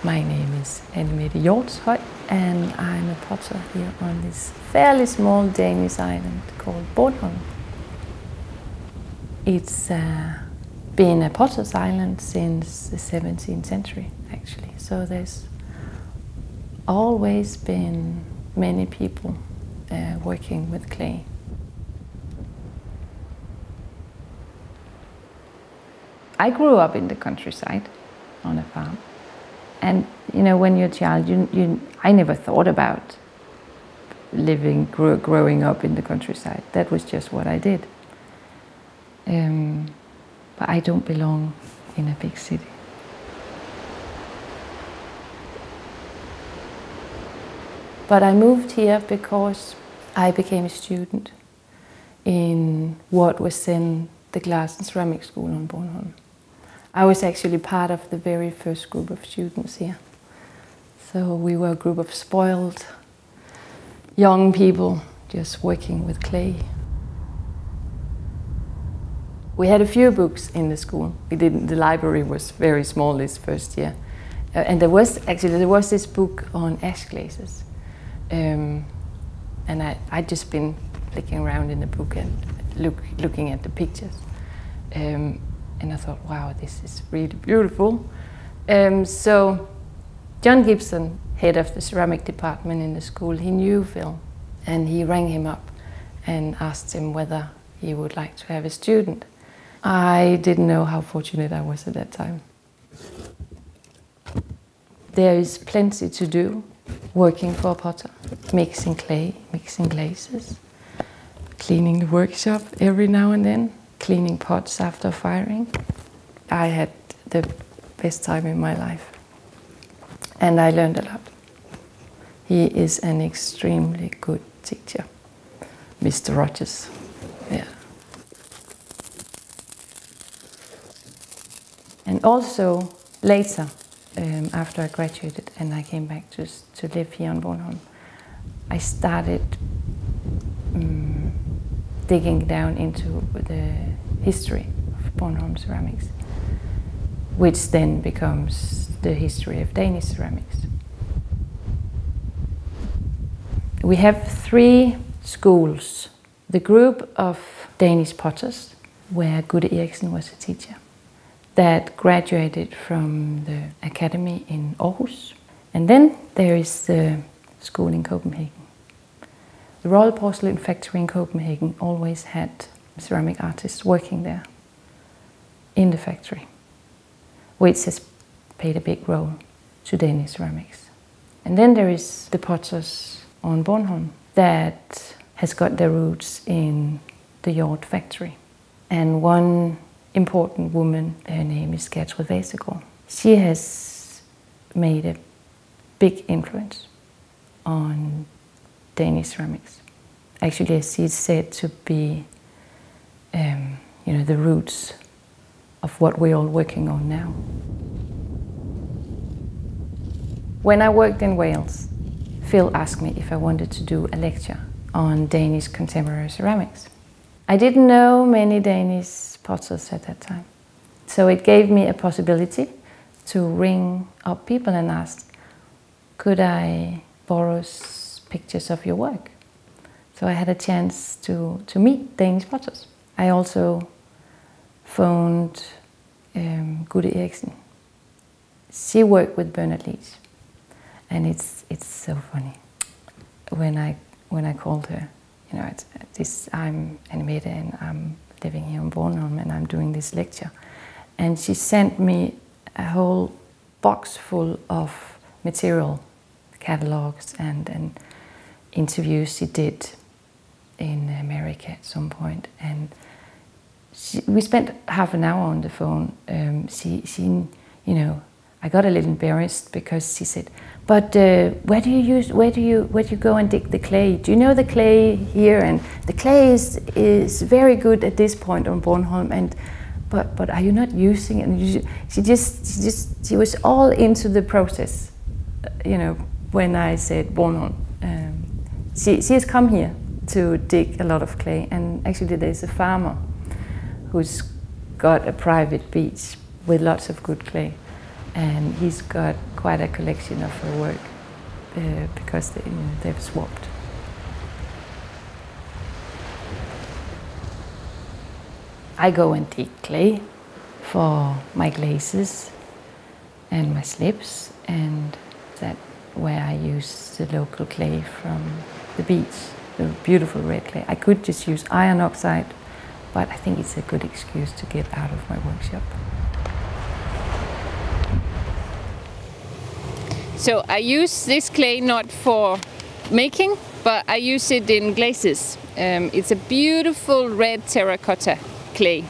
My name is Anne Mette Hjortshøj and I'm a potter here on this fairly small Danish island called Bornholm. It's been a potter's island since the 17th century actually, so there's always been many people working with clay. I grew up in the countryside on a farm. And you know, when you're a child, I never thought about growing up in the countryside. That was just what I did. But I don't belong in a big city. But I moved here because I became a student in what was then the glass and ceramic school on Bornholm. I was actually part of the very first group of students here. So we were a group of spoiled young people just working with clay. We had a few books in the school. The library was very small this first year. And there was this book on ash glazes. And I'd just been flicking around in the book and looking at the pictures. And I thought, wow, this is really beautiful. So John Gibson, head of the ceramic department in the school, he knew Phil. And he rang him up and asked him whether he would like to have a student. I didn't know how fortunate I was at that time. There is plenty to do working for a potter. Mixing clay, mixing glazes, cleaning the workshop every now and then, cleaning pots after firing. I had the best time in my life. And I learned a lot. He is an extremely good teacher, Mr. Rogers. Yeah. And also later, after I graduated and I came back to live here on Bornholm, I started digging down into the history of Bornholm ceramics, which then becomes the history of Danish ceramics. We have 3 schools. The group of Danish potters, where Goldmark was a teacher, that graduated from the academy in Aarhus. And then there is the school in Copenhagen. The Royal Porcelain Factory in Copenhagen always had ceramic artists working there in the factory, which has played a big role to Danish ceramics. And then there is the potters on Bornholm that has got their roots in the Hjort factory. And one important woman, her name is characterised. She has made a big influence on Danish ceramics. Actually, she's said to be, you know, the roots of what we're all working on now. When I worked in Wales, Phil asked me if I wanted to do a lecture on Danish contemporary ceramics. I didn't know many Danish potters at that time, so it gave me a possibility to ring up people and ask, could I borrow pictures of your work? So I had a chance to meet Danish potters. I also phoned Goldmark. She worked with Bernard Leach, and it's so funny. When I called her, you know, I'm Anne Mette and I'm living here in Bornholm and I'm doing this lecture, and she sent me a whole box full of material, catalogs and interviews she did in America at some point, and we spent half an hour on the phone. She, you know, I got a little embarrassed because she said, "But where do you go and dig the clay? Do you know the clay here? And the clay is very good at this point on Bornholm. And but are you not using it?" And she was all into the process. You know, when I said Bornholm, she has come here to dig a lot of clay, and actually there's a farmer who's got a private beach with lots of good clay. and he's got quite a collection of her work because they've swapped. I go and dig clay for my glazes and my slips, and that's where I use the local clay from the beach, the beautiful red clay. I could just use iron oxide, but I think it's a good excuse to get out of my workshop. So I use this clay not for making, but I use it in glazes. It's a beautiful red terracotta clay.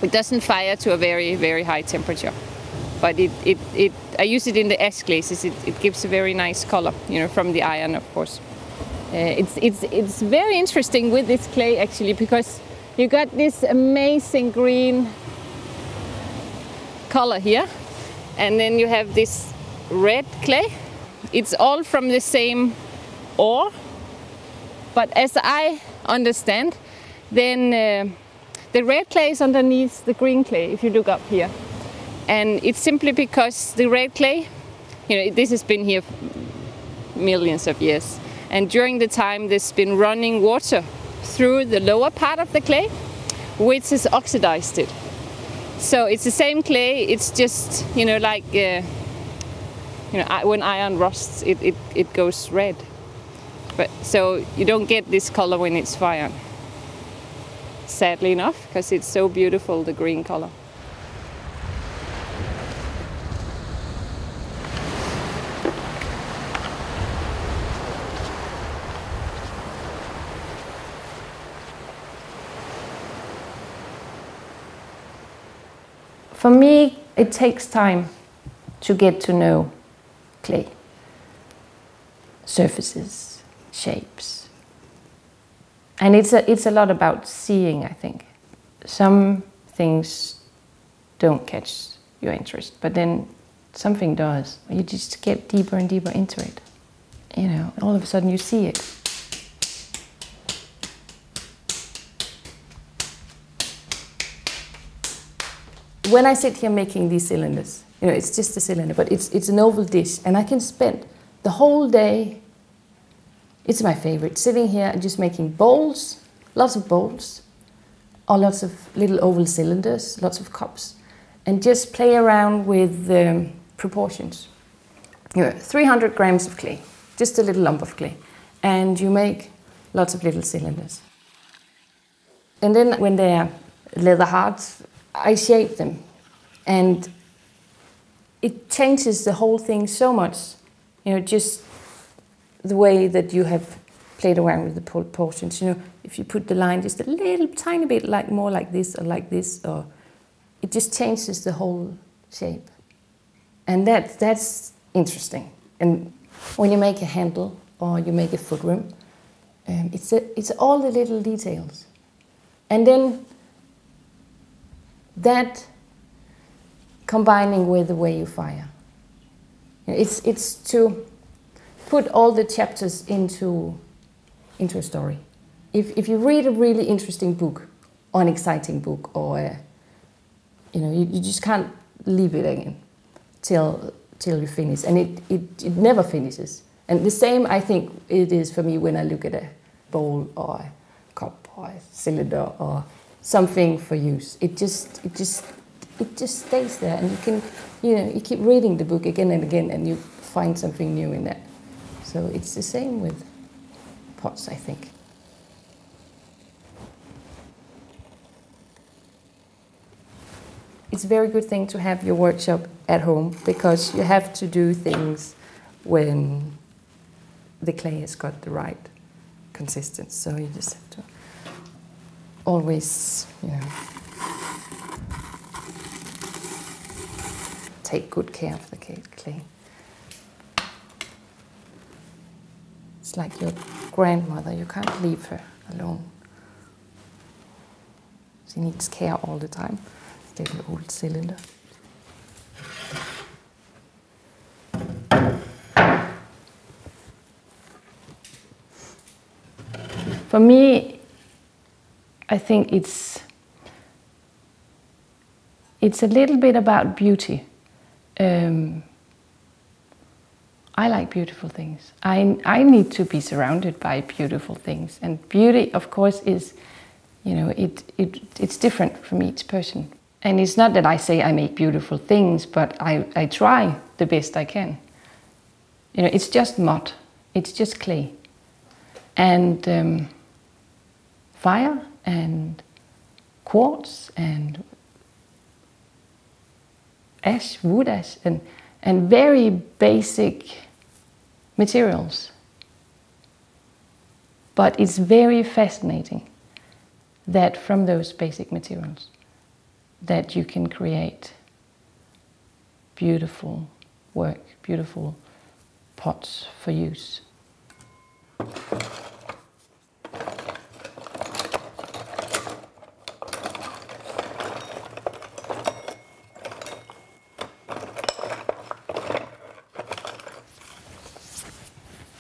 It doesn't fire to a very, very high temperature, but I use it in the ash glazes. It gives a very nice color, you know, from the iron, of course. It's very interesting with this clay actually, because you got this amazing green color here, and then you have this red clay. It's all from the same ore, but as I understand, then the red clay is underneath the green clay, if you look up here. And it's simply because the red clay, you know, this has been here millions of years. And during the time, there's been running water through the lower part of the clay, which has oxidized it. So it's the same clay, it's just, you know, like, you know, when iron rusts, it goes red. But so you don't get this color when it's fired. Sadly enough, because it's so beautiful, the green color. For me, it takes time to get to know clay, surfaces, shapes. And it's a lot about seeing, I think. Some things don't catch your interest, but then something does. You just get deeper and deeper into it. You know, all of a sudden you see it. When I sit here making these cylinders, you know, it's just a cylinder, but it's an oval dish, and I can spend the whole day, it's my favorite, sitting here and just making bowls, lots of bowls, or lots of little oval cylinders, lots of cups, and just play around with proportions. You know, 300 grams of clay, just a little lump of clay, and you make lots of little cylinders. And then when they are leather hard, I shape them, and it changes the whole thing so much, you know, just the way that you have played around with the proportions. You know, if you put the line just a little tiny bit like more like this, or it just changes the whole shape. And that's interesting. And when you make a handle or you make a footroom, it's all the little details. And then that combining with the way you fire. It's to put all the chapters into a story. If you read a really interesting book, or an exciting book, or you know, you just can't leave it again till you finish, and it never finishes. And the same, I think, it is for me when I look at a bowl or a cup or a cylinder or something for use. It just stays there, and you can, you know, you keep reading the book again and again, and you find something new in that. So it's the same with pots, I think. It's a very good thing to have your workshop at home, because you have to do things when the clay has got the right consistency. So you just have to always, you know, take good care of the clay. It's like your grandmother, you can't leave her alone. She needs care all the time. Little old cylinder. For me, I think it's a little bit about beauty, I like beautiful things. I need to be surrounded by beautiful things. And beauty, of course, is, it's different from each person. And it's not that I say I make beautiful things, but I try the best I can. It's just mud. It's just clay. And fire and quartz and ash, wood ash, and very basic materials. But it's very fascinating that from those basic materials that you can create beautiful work, beautiful pots for use.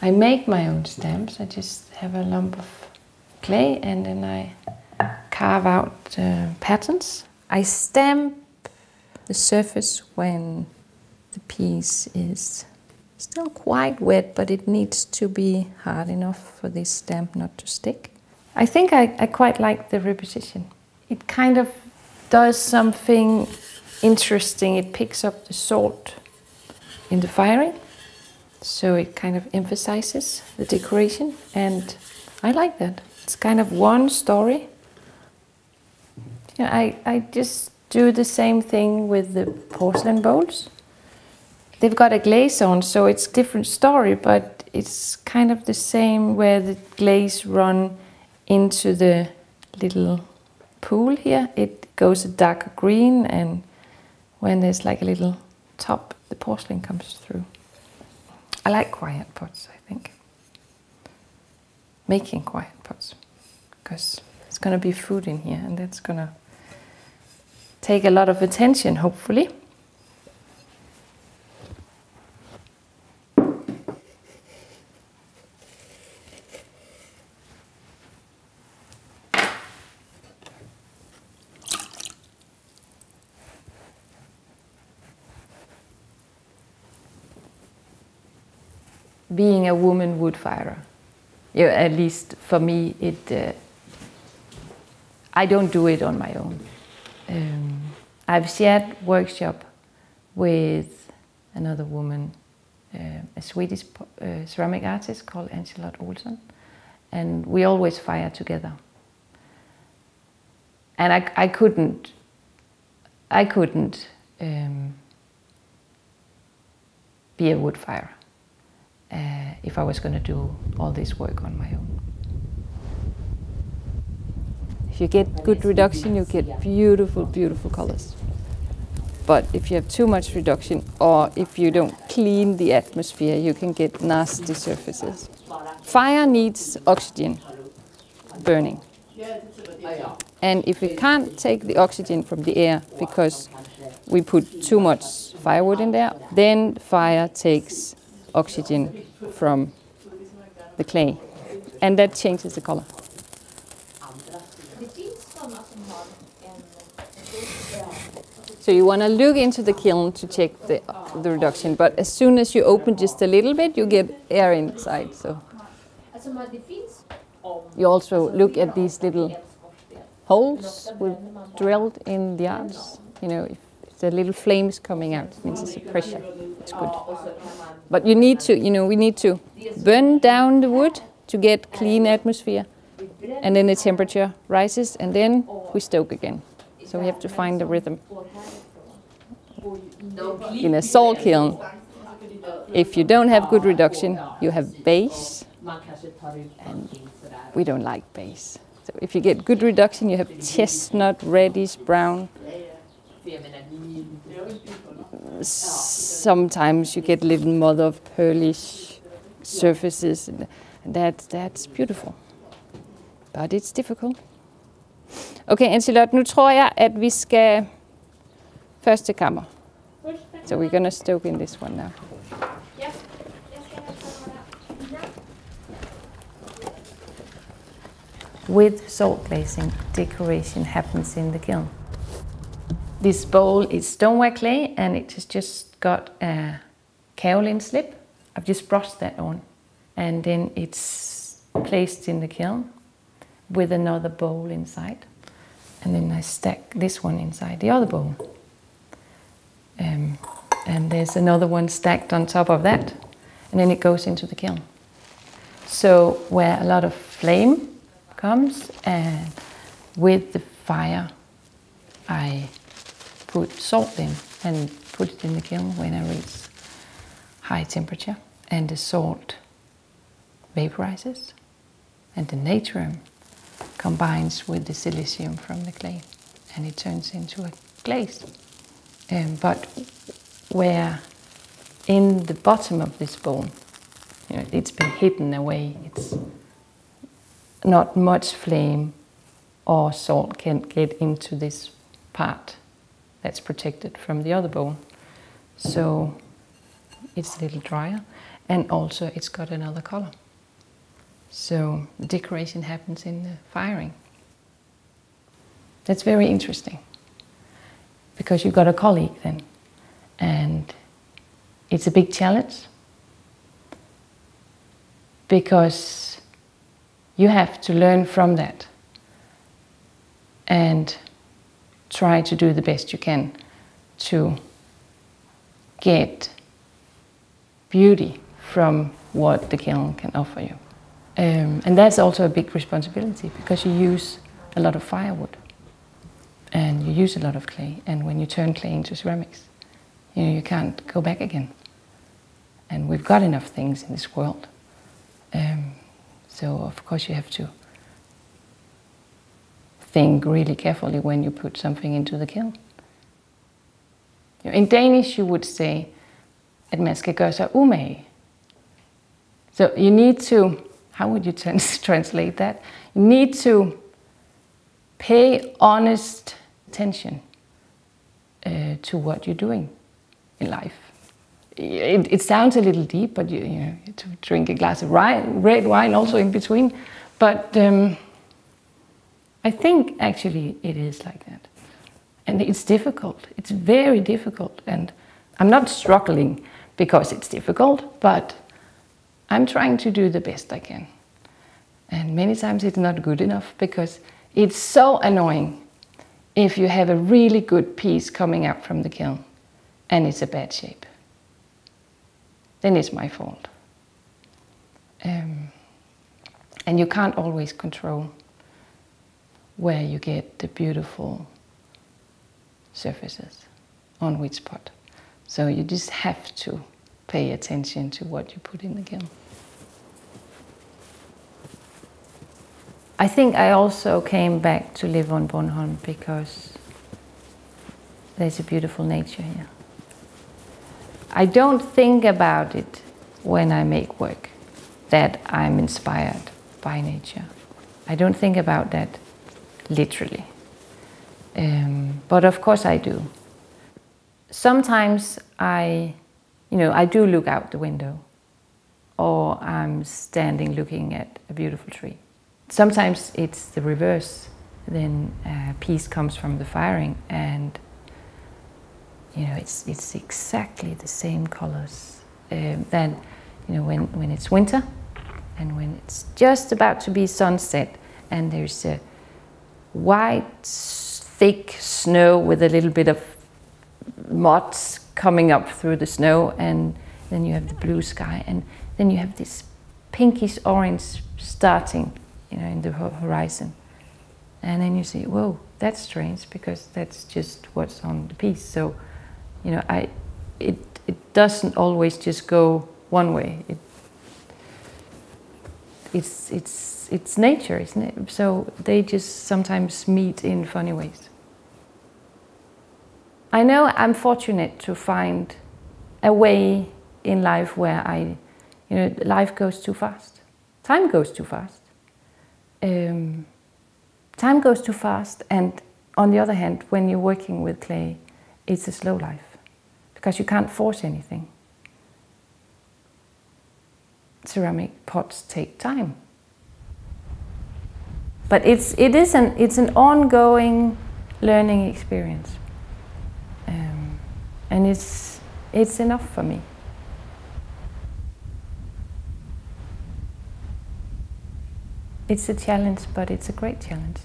I make my own stamps. I just have a lump of clay and then I carve out patterns. I stamp the surface when the piece is still quite wet, but it needs to be hard enough for this stamp not to stick. I think I quite like the repetition. It kind of does something interesting. It picks up the salt in the firing. So it kind of emphasizes the decoration, and I like that. It's kind of one story. I just do the same thing with the porcelain bowls. They've got a glaze on, so it's a different story, but it's kind of the same where the glaze run into the little pool here. It goes a darker green, and when there's like a little top, the porcelain comes through. I like quiet pots, I think. Making quiet pots, because there's going to be food in here and that's going to take a lot of attention, hopefully. Being a woman wood firer, at least for me, I don't do it on my own. I've shared workshop with another woman, a Swedish ceramic artist called Anne Mette, and we always fire together. And I couldn't be a wood firer. If I was going to do all this work on my own. If you get good reduction, you get beautiful, beautiful colors. But if you have too much reduction, or if you don't clean the atmosphere, you can get nasty surfaces. Fire needs oxygen, burning. And if we can't take the oxygen from the air because we put too much firewood in there, then fire takes oxygen from the clay, and that changes the color. So you want to look into the kiln to check the reduction, but as soon as you open just a little bit, you get air inside. So you also look at these little holes drilled in the arms. If the little flames coming out, it means it's a pressure. It's good. But you need to, we need to burn down the wood to get clean atmosphere, and then the temperature rises, and then we stoke again. So we have to find the rhythm. In a salt kiln, if you don't have good reduction, you have base, and we don't like base. So if you get good reduction, you have chestnut, reddish, brown. Sometimes you get a little mother of pearlish surfaces, and that's beautiful. But it's difficult. Okay, Anne-Charlotte, nu tror jeg, at vi skal første kammer. So we're going to stoke in this one now. With salt glazing, decoration happens in the kiln. This bowl is stoneware clay, and it is just got a kaolin slip. I've just brushed that on, and then it's placed in the kiln with another bowl inside. And then I stack this one inside the other bowl. And there's another one stacked on top of that. And then it goes into the kiln. So where a lot of flame comes, and with the fire I put salt in and put it in the kiln when I reach high temperature. And the salt vaporizes, and the natrium combines with the silicium from the clay, and it turns into a glaze. But where in the bottom of this bowl, it's been hidden away, it's not much flame or salt can get into this part that's protected from the other bowl. So it's a little drier, and also it's got another color. So the decoration happens in the firing. That's very interesting, because you've got a colleague then, and it's a big challenge, because you have to learn from that and try to do the best you can to get beauty from what the kiln can offer you. And that's also a big responsibility, because you use a lot of firewood and you use a lot of clay, and when you turn clay into ceramics, you can't go back again. And we've got enough things in this world. So of course you have to think really carefully when you put something into the kiln. In Danish you would say, at man skal gøre sig umage. So you need to, how would you translate that? You need to pay honest attention to what you're doing in life. It sounds a little deep, but you to drink a glass of red wine also in between. But I think actually it is like that. And it's difficult. It's very difficult. And I'm not struggling because it's difficult, but I'm trying to do the best I can. And many times it's not good enough, because it's so annoying if you have a really good piece coming up from the kiln and it's a bad shape. Then it's my fault. And you can't always control where you get the beautiful surfaces on which spot. So you just have to pay attention to what you put in the kiln. I think I also came back to live on Bornholm because there's a beautiful nature here. I don't think about it when I make work, that I'm inspired by nature. I don't think about that literally. But of course I do. Sometimes I do look out the window, or I'm standing looking at a beautiful tree. Sometimes it's the reverse. Then a piece comes from the firing, and it's exactly the same colors. Then when it's winter, and when it's just about to be sunset, and there's a white, thick snow with a little bit of moths coming up through the snow, and then you have the blue sky, and then you have this pinkish orange starting, in the horizon. And then you say, whoa, that's strange, because that's just what's on the piece. So, it doesn't always just go one way. It's nature, isn't it? So they just sometimes meet in funny ways. I know I'm fortunate to find a way in life where life goes too fast. Time goes too fast. Time goes too fast, and on the other hand, when you're working with clay, it's a slow life, because you can't force anything. Ceramic pots take time. But it's an ongoing learning experience. And It's enough for me. It's a challenge, but it's a great challenge.